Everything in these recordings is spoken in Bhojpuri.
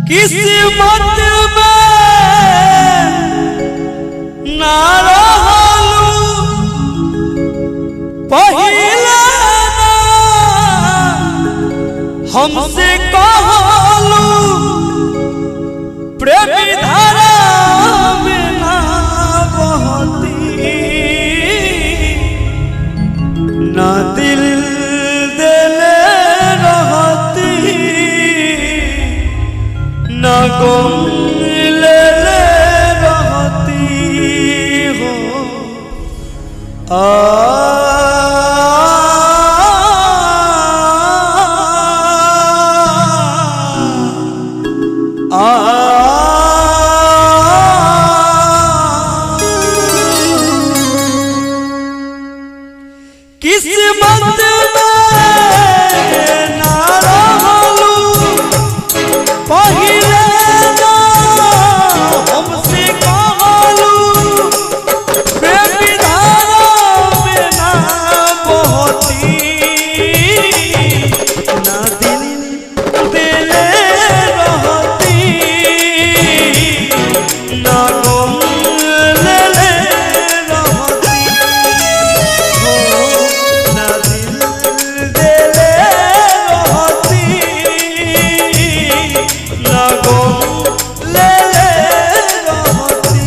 किस्मत में ना रहलू पहिला ना हमसे कहलू प्रेमी धारा में ना बहती ना दिल देले रहती ना गम ले रहती हो किस्मत में ना रहलू पहिले ना हमसे कहलू प्रेमी धारा में ना बहती ना दिल देले रहती ना गम ले रहती हो ना दिल देले रहती ना गम ले रहती।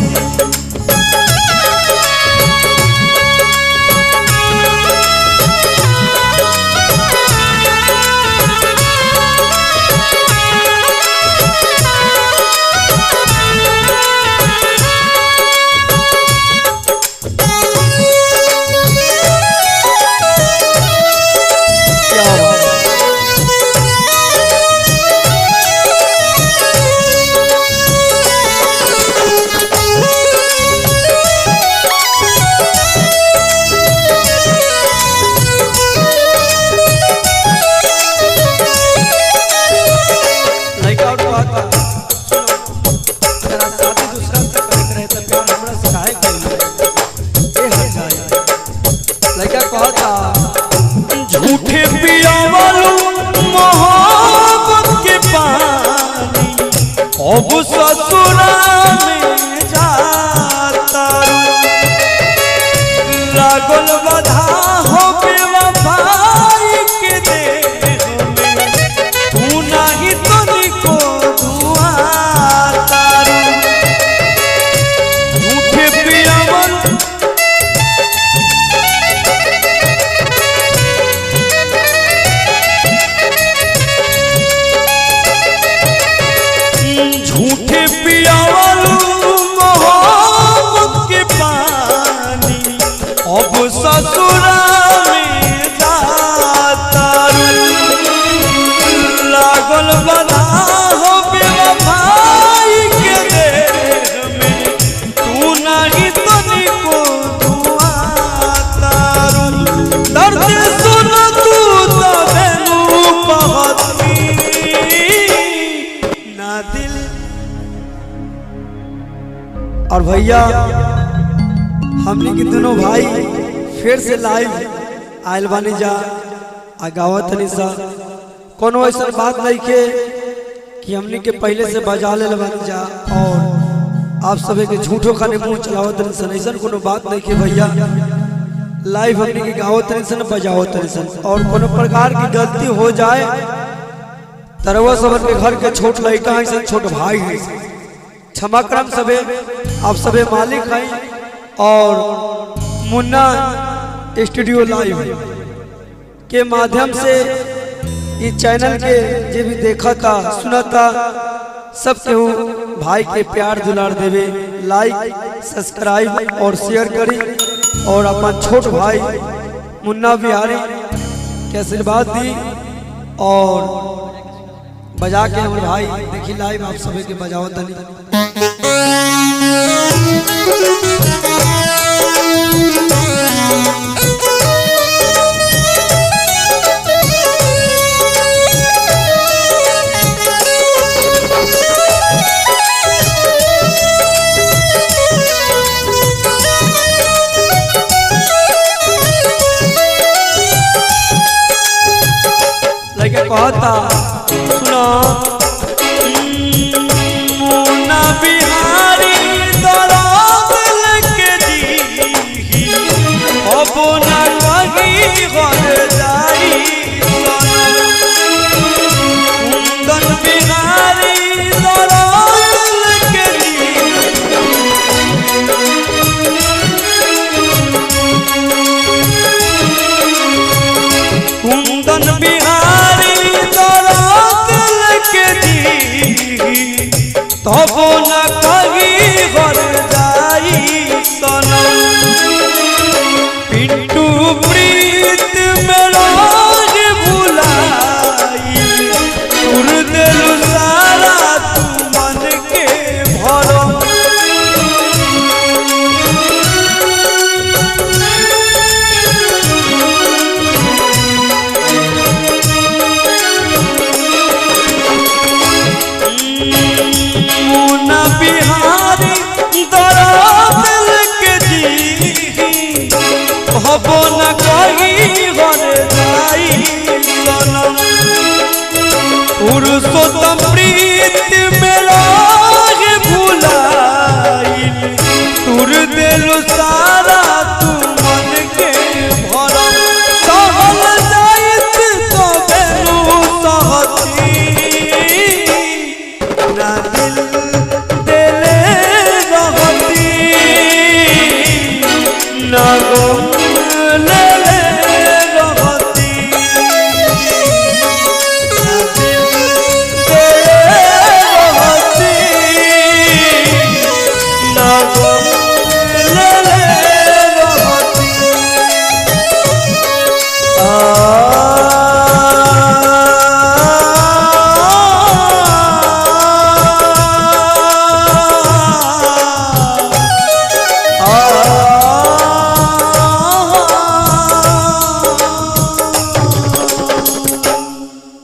झूठे पियावलू मोहब्बत के पानी अब ससुरा में जाता लागल बधा हो बेवफाई के देह में तू नहीं तो निको दुआ तारू झूठे पियावलू झूठे पियावलू मोहब्बत के पानी अब ससुरा में जातारू लागल बधा हो बेवफाई के देह में तू नहीं तो निको दुआ तारू दर्द सुन तू तबे नू कहती ना दिल। और भैया हमने के दोनों भाई फिर से लाइव आयल बानी जा आ गावत तनी सा कोनो ऐसा बात नहीं के कि हमने के पहले से बजा ले बानी जा और आप सभी के झूठों खाने मुंह चलावत तनी सन ऐसा कोनो बात नहीं के भैया लाइव हमने के गावत तनी सन बजावत तनी सन और कोनो प्रकार की गलती हो जाए तरवा सबर के घर के छोट लड़का है छोट भाई है क्षमा करम सबे आप सबे मालिक हैं और मुन्ना स्टूडियो लाइव के माध्यम से इस चैनल के जे भी देखा था सुना था सब केहू भाई के प्यार दुलार देवे लाइक सब्सक्राइब और शेयर करी और अपन छोट भाई मुन्ना बिहारी के आशीर्वाद दी और बजा के हमारे भाई देखी लाइव आप सभी के बजाओ तनी कहता सुना कुंदन बिहारी दिल के दी तब न कहीं घर जाई सनम पिंटू प्रीत में रोज भुलाई तुर दिल सारा तू मन के भरम बिहारी दिल के दी हबो न कहीं घर जाई सनम पुरुषोत्तम